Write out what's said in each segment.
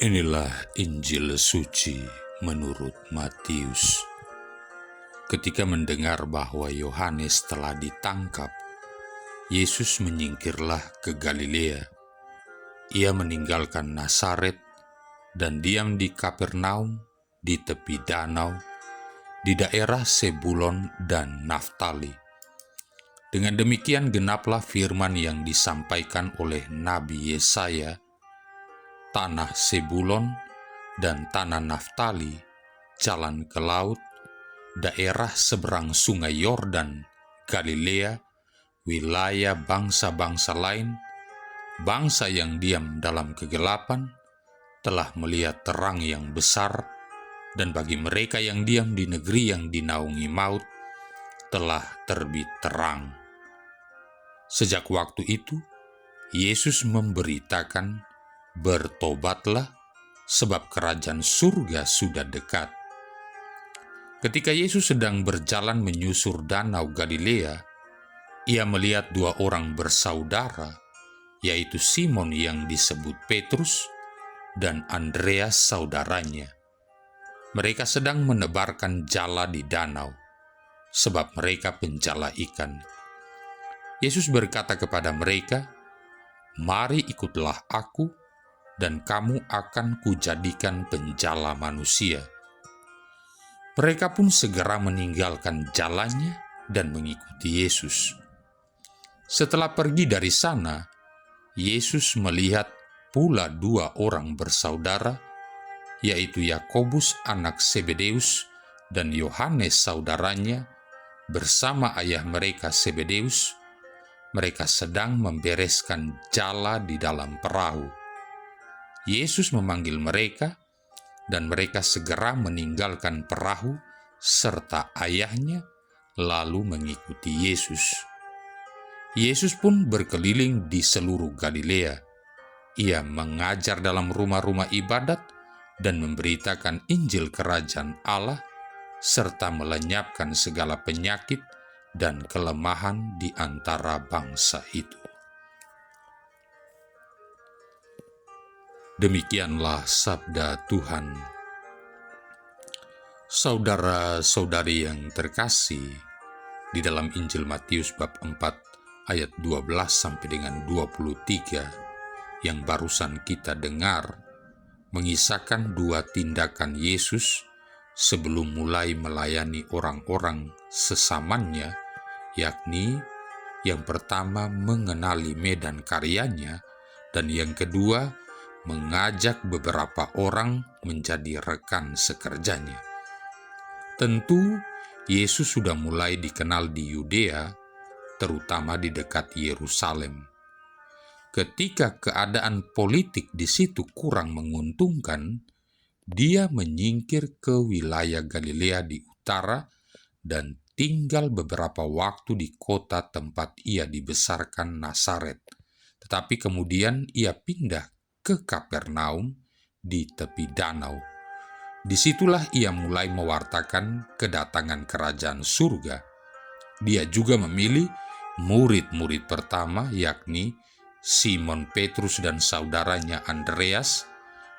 Inilah Injil suci menurut Matius. Ketika mendengar bahwa Yohanes telah ditangkap, Yesus menyingkirlah ke Galilea. Ia meninggalkan Nazaret dan diam di Kapernaum di tepi danau, di daerah Sebulon dan Naftali. Dengan demikian genaplah firman yang disampaikan oleh Nabi Yesaya, tanah Sebulon dan tanah Naftali, jalan ke laut, daerah seberang sungai Yordan, Galilea, wilayah bangsa-bangsa lain, bangsa yang diam dalam kegelapan, telah melihat terang yang besar, dan bagi mereka yang diam di negeri yang dinaungi maut, telah terbit terang. Sejak waktu itu, Yesus memberitakan, "Bertobatlah, sebab kerajaan surga sudah dekat." Ketika Yesus sedang berjalan menyusur danau Galilea, ia melihat dua orang bersaudara, yaitu Simon yang disebut Petrus dan Andreas saudaranya. Mereka sedang menebarkan jala di danau, sebab mereka penjala ikan. Yesus berkata kepada mereka, "Mari ikutlah aku, dan kamu akan kujadikan penjala manusia." Mereka pun segera meninggalkan jalannya dan mengikuti Yesus. Setelah pergi dari sana, Yesus melihat pula dua orang bersaudara, yaitu Yakobus anak Zebedeus dan Yohanes saudaranya, bersama ayah mereka Zebedeus. Mereka sedang membereskan jala di dalam perahu. Yesus memanggil mereka, dan mereka segera meninggalkan perahu serta ayahnya, lalu mengikuti Yesus. Yesus pun berkeliling di seluruh Galilea. Ia mengajar dalam rumah-rumah ibadat dan memberitakan Injil Kerajaan Allah, serta melenyapkan segala penyakit dan kelemahan di antara bangsa itu. Demikianlah sabda Tuhan. Saudara-saudari yang terkasih, di dalam Injil Matius bab 4 ayat 12 sampai dengan 23 yang barusan kita dengar, mengisahkan dua tindakan Yesus sebelum mulai melayani orang-orang sesamanya, yakni yang pertama mengenali medan karyanya, dan yang kedua mengajak beberapa orang menjadi rekan sekerjanya. Tentu Yesus sudah mulai dikenal di Yudea, terutama di dekat Yerusalem. Ketika keadaan politik di situ kurang menguntungkan, dia menyingkir ke wilayah Galilea di utara dan tinggal beberapa waktu di kota tempat ia dibesarkan, Nazaret. Tetapi kemudian ia pindah ke Kapernaum di tepi danau. Disitulah ia mulai mewartakan kedatangan kerajaan surga. Dia juga memilih murid-murid pertama, yakni Simon Petrus dan saudaranya Andreas,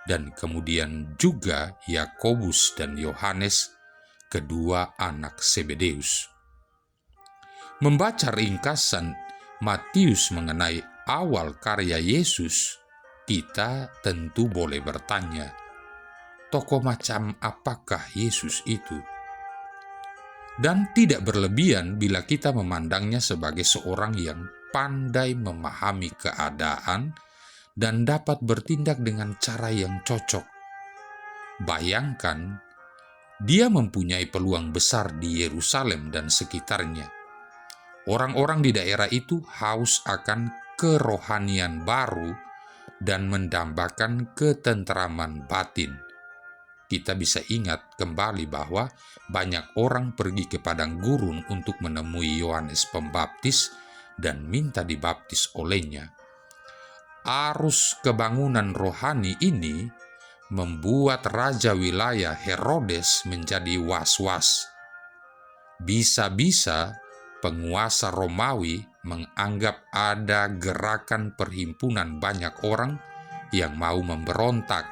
dan kemudian juga Yakobus dan Yohanes, kedua anak Zebedeus. Membaca ringkasan Matius mengenai awal karya Yesus, kita tentu boleh bertanya, tokoh macam apakah Yesus itu? Dan tidak berlebihan bila kita memandangnya sebagai seorang yang pandai memahami keadaan dan dapat bertindak dengan cara yang cocok. Bayangkan, dia mempunyai peluang besar di Yerusalem dan sekitarnya. Orang-orang di daerah itu haus akan kerohanian baru dan mendambakan ketentraman batin. Kita bisa ingat kembali bahwa banyak orang pergi ke padang gurun untuk menemui Yohanes Pembaptis dan minta dibaptis olehnya. Arus kebangunan rohani ini membuat raja wilayah Herodes menjadi was-was. Bisa-bisa penguasa Romawi menganggap ada gerakan perhimpunan banyak orang yang mau memberontak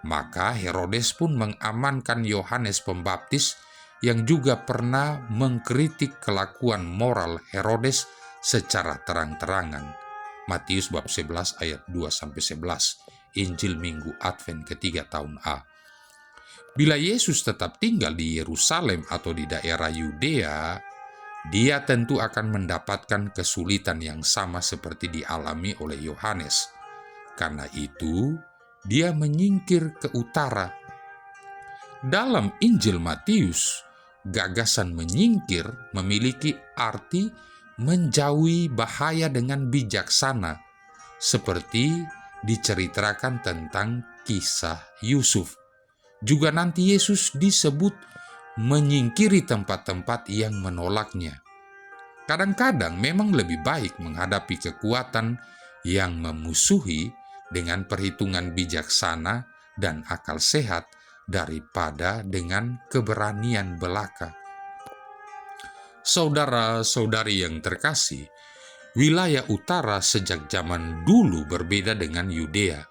Maka Herodes pun mengamankan Yohanes Pembaptis yang juga pernah mengkritik kelakuan moral Herodes secara terang-terangan. Matius bab 11 ayat 2-11, Injil Minggu Advent ketiga tahun A. Bila Yesus tetap tinggal di Yerusalem atau di daerah Yudea, dia tentu akan mendapatkan kesulitan yang sama seperti dialami oleh Yohanes. Karena itu, dia menyingkir ke utara. Dalam Injil Matius, gagasan menyingkir memiliki arti menjauhi bahaya dengan bijaksana, seperti diceritakan tentang kisah Yusuf. Juga nanti Yesus disebut menyingkiri tempat-tempat yang menolaknya. Kadang-kadang memang lebih baik menghadapi kekuatan yang memusuhi dengan perhitungan bijaksana dan akal sehat daripada dengan keberanian belaka. Saudara-saudari yang terkasih, wilayah utara sejak zaman dulu berbeda dengan Yudea,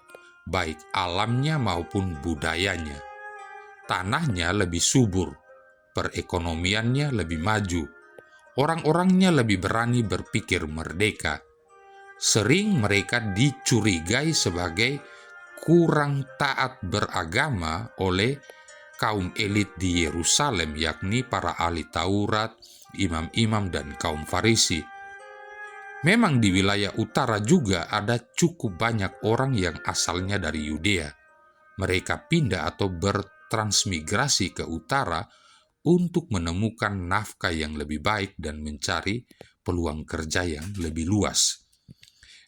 baik alamnya maupun budayanya. Tanahnya lebih subur, perekonomiannya lebih maju, orang-orangnya lebih berani berpikir merdeka. Sering mereka dicurigai sebagai kurang taat beragama oleh kaum elit di Yerusalem, yakni para ahli Taurat, imam-imam, dan kaum Farisi. Memang di wilayah utara juga ada cukup banyak orang yang asalnya dari Yudea. Mereka pindah atau bertransmigrasi ke utara untuk menemukan nafkah yang lebih baik dan mencari peluang kerja yang lebih luas.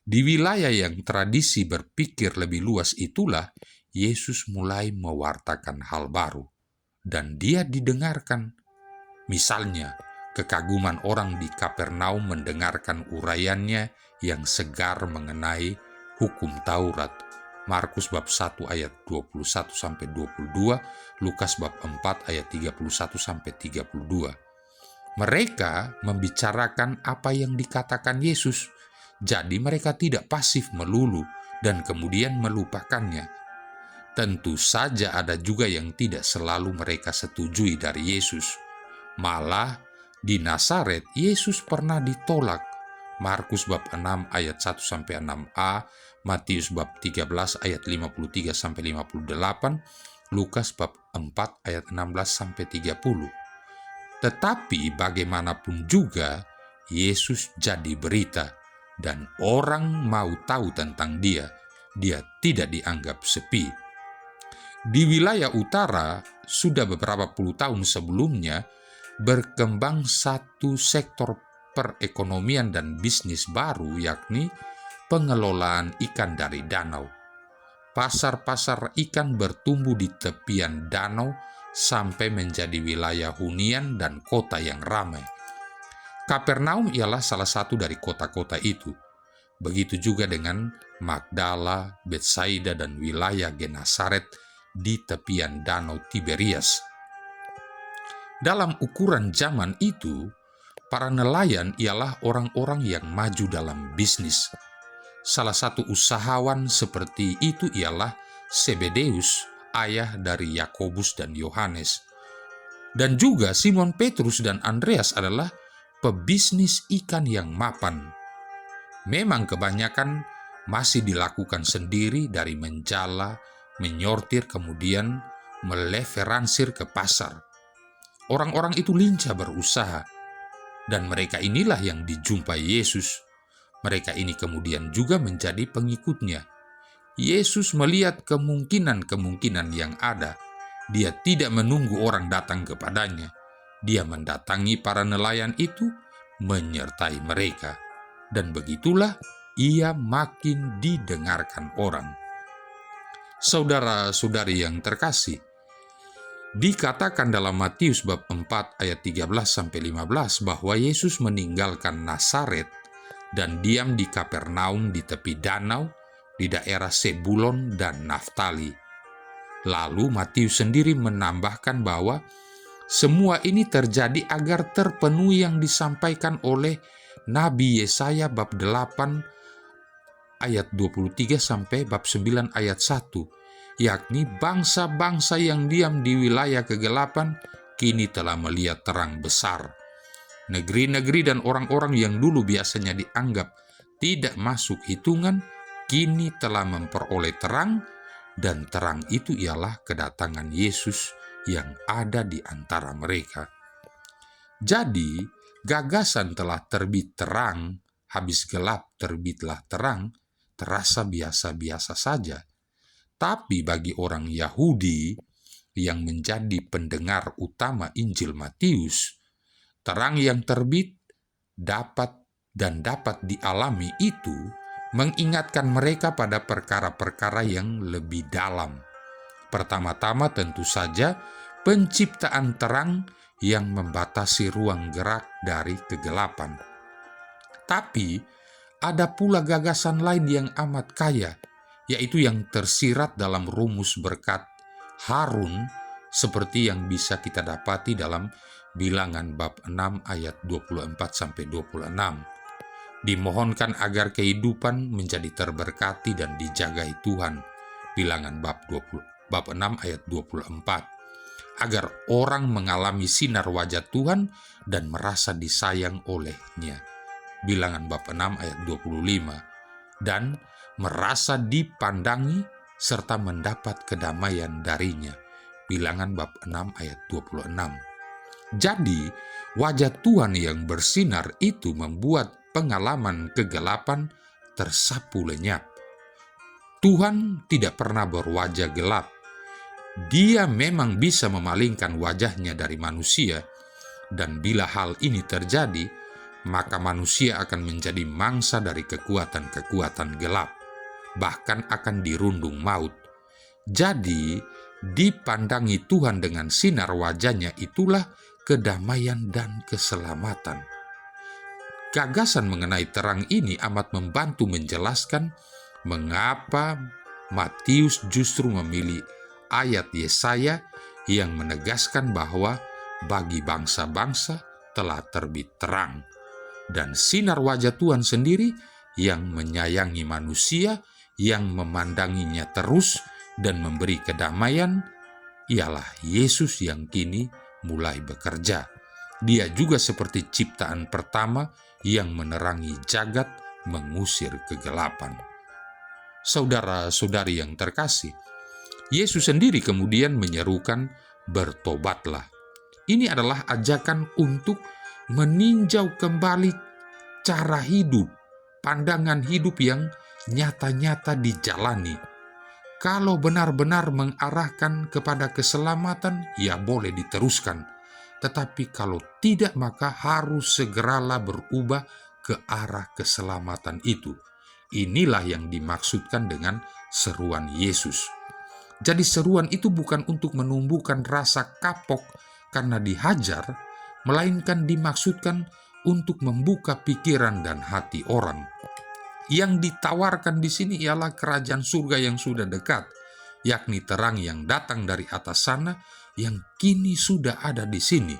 Di wilayah yang tradisi berpikir lebih luas itulah Yesus mulai mewartakan hal baru, dan dia didengarkan. Misalnya, kekaguman orang di Kapernaum mendengarkan uraiannya yang segar mengenai hukum Taurat. Markus bab 1 ayat 21-22, Lukas bab 4 ayat 31-32. Mereka membicarakan apa yang dikatakan Yesus, jadi mereka tidak pasif melulu dan kemudian melupakannya. Tentu saja ada juga yang tidak selalu mereka setujui dari Yesus. Malah di Nazaret Yesus pernah ditolak. Markus bab 6 ayat 1-6a, Matius bab 13 ayat 53-58, Lukas bab 4 ayat 16-30. Tetapi bagaimanapun juga Yesus jadi berita dan orang mau tahu tentang dia. Dia tidak dianggap sepi. Di wilayah utara sudah beberapa puluh tahun sebelumnya berkembang satu sektor perekonomian dan bisnis baru, yakni pengelolaan ikan dari danau. Pasar-pasar ikan bertumbuh di tepian danau sampai menjadi wilayah hunian dan kota yang ramai. Kapernaum ialah salah satu dari kota-kota itu. Begitu juga dengan Magdala, Betsaida, dan wilayah Genesaret di tepian danau Tiberias. Dalam ukuran zaman itu, para nelayan ialah orang-orang yang maju dalam bisnis. Salah satu usahawan seperti itu ialah Zebedeus, ayah dari Yakobus dan Yohanes. Dan juga Simon Petrus dan Andreas adalah pebisnis ikan yang mapan. Memang kebanyakan masih dilakukan sendiri, dari menjala, menyortir, kemudian meleveransir ke pasar. Orang-orang itu lincah berusaha, dan mereka inilah yang dijumpai Yesus. Mereka ini kemudian juga menjadi pengikutnya. Yesus melihat kemungkinan-kemungkinan yang ada. Dia tidak menunggu orang datang kepadanya. Dia mendatangi para nelayan itu, menyertai mereka. Dan begitulah ia makin didengarkan orang. Saudara-saudari yang terkasih, dikatakan dalam Matius bab 4 ayat 13-15 bahwa Yesus meninggalkan Nazaret dan diam di Kapernaum di tepi danau di daerah Sebulon dan Naftali. Lalu Matius sendiri menambahkan bahwa semua ini terjadi agar terpenuhi yang disampaikan oleh Nabi Yesaya bab 8 ayat 23 sampai bab 9 ayat 1, yakni bangsa-bangsa yang diam di wilayah kegelapan, kini telah melihat terang besar. Negeri-negeri dan orang-orang yang dulu biasanya dianggap tidak masuk hitungan, kini telah memperoleh terang, dan terang itu ialah kedatangan Yesus yang ada di antara mereka. Jadi, gagasan telah terbit terang, habis gelap terbitlah terang, terasa biasa-biasa saja. Tapi bagi orang Yahudi yang menjadi pendengar utama Injil Matius, terang yang terbit dapat dialami itu mengingatkan mereka pada perkara-perkara yang lebih dalam. Pertama-tama tentu saja penciptaan terang yang membatasi ruang gerak dari kegelapan. Tapi ada pula gagasan lain yang amat kaya, yaitu yang tersirat dalam rumus berkat Harun, seperti yang bisa kita dapati dalam Bilangan bab 6 ayat 24-26. Dimohonkan agar kehidupan menjadi terberkati dan dijagai Tuhan. Bilangan bab 6 ayat 24. Agar orang mengalami sinar wajah Tuhan dan merasa disayang olehnya. Bilangan bab 6 ayat 25. Dan merasa dipandangi serta mendapat kedamaian darinya. Bilangan bab 6 ayat 26. Jadi, wajah Tuhan yang bersinar itu membuat pengalaman kegelapan tersapu lenyap. Tuhan tidak pernah berwajah gelap. Dia memang bisa memalingkan wajahnya dari manusia, dan bila hal ini terjadi, maka manusia akan menjadi mangsa dari kekuatan-kekuatan gelap, bahkan akan dirundung maut. Jadi, dipandangi Tuhan dengan sinar wajahnya itulah kedamaian dan keselamatan. Gagasan mengenai terang ini amat membantu menjelaskan mengapa Matius justru memilih ayat Yesaya yang menegaskan bahwa bagi bangsa-bangsa telah terbit terang, dan sinar wajah Tuhan sendiri yang menyayangi manusia, yang memandanginya terus dan memberi kedamaian, ialah Yesus yang kini mulai bekerja. Dia juga seperti ciptaan pertama yang menerangi jagat, mengusir kegelapan. Saudara-saudari yang terkasih, Yesus sendiri kemudian menyerukan, "Bertobatlah." Ini adalah ajakan untuk meninjau kembali cara hidup, pandangan hidup yang nyata-nyata dijalani. Kalau benar-benar mengarahkan kepada keselamatan, ya boleh diteruskan. Tetapi kalau tidak, maka harus segeralah berubah ke arah keselamatan itu. Inilah yang dimaksudkan dengan seruan Yesus. Jadi seruan itu bukan untuk menumbuhkan rasa kapok karena dihajar, melainkan dimaksudkan untuk membuka pikiran dan hati orang. Yang ditawarkan di sini ialah kerajaan surga yang sudah dekat, yakni terang yang datang dari atas sana yang kini sudah ada di sini.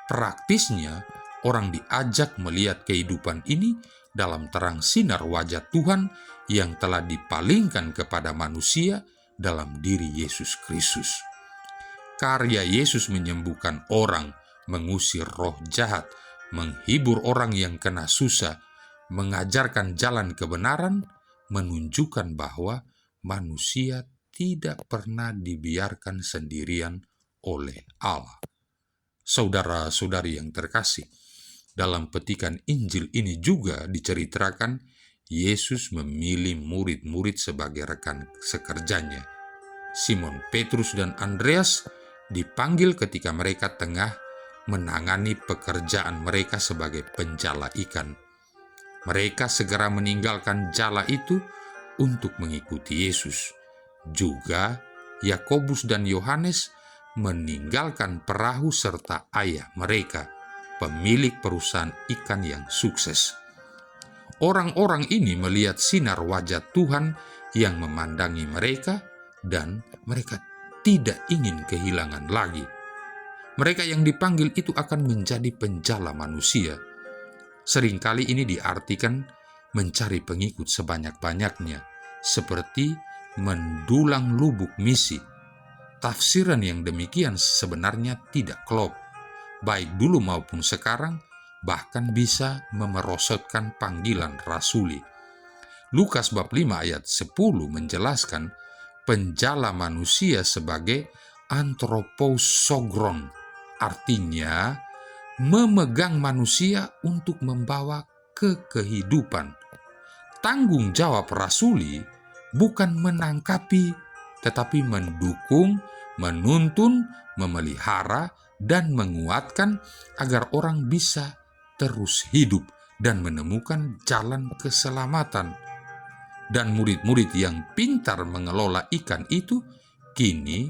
Praktisnya, orang diajak melihat kehidupan ini dalam terang sinar wajah Tuhan yang telah dipalingkan kepada manusia dalam diri Yesus Kristus. Karya Yesus menyembuhkan orang, mengusir roh jahat, menghibur orang yang kena susah, mengajarkan jalan kebenaran, menunjukkan bahwa manusia tidak pernah dibiarkan sendirian oleh Allah. Saudara-saudari yang terkasih, dalam petikan Injil ini juga diceritakan Yesus memilih murid-murid sebagai rekan sekerjanya. Simon Petrus dan Andreas dipanggil ketika mereka tengah menangani pekerjaan mereka sebagai penjala ikan. Mereka segera meninggalkan jala itu untuk mengikuti Yesus. Juga Yakobus dan Yohanes meninggalkan perahu serta ayah mereka, pemilik perusahaan ikan yang sukses. Orang-orang ini melihat sinar wajah Tuhan yang memandangi mereka dan mereka tidak ingin kehilangan lagi. Mereka yang dipanggil itu akan menjadi penjala manusia. Seringkali ini diartikan mencari pengikut sebanyak-banyaknya, seperti mendulang lubuk misi. Tafsiran yang demikian sebenarnya tidak klop, baik dulu maupun sekarang, bahkan bisa memerosotkan panggilan rasuli. Lukas bab 5 ayat 10 menjelaskan penjala manusia sebagai anthroposogron, artinya memegang manusia untuk membawa ke kehidupan. Tanggung jawab rasuli bukan menangkapi, tetapi mendukung, menuntun, memelihara, dan menguatkan agar orang bisa terus hidup dan menemukan jalan keselamatan. Dan murid-murid yang pintar mengelola ikan itu kini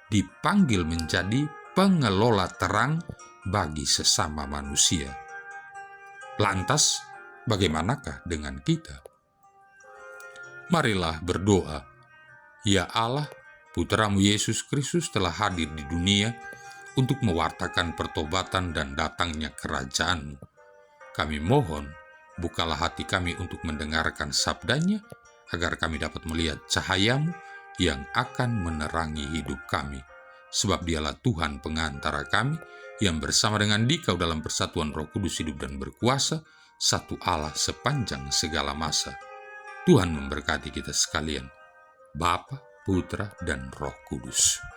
dipanggil menjadi pengelola terang bagi sesama manusia. Lantas, bagaimanakah dengan kita? Marilah berdoa. Ya Allah, Putramu Yesus Kristus telah hadir di dunia untuk mewartakan pertobatan dan datangnya kerajaan-Mu. Kami mohon, bukalah hati kami untuk mendengarkan sabdanya, agar kami dapat melihat cahaya-Mu yang akan menerangi hidup kami. Sebab Dialah Tuhan pengantara kami, yang bersama dengan Dikau dalam persatuan Roh Kudus hidup dan berkuasa, satu Allah sepanjang segala masa. Tuhan memberkati kita sekalian, Bapa, Putra, dan Roh Kudus.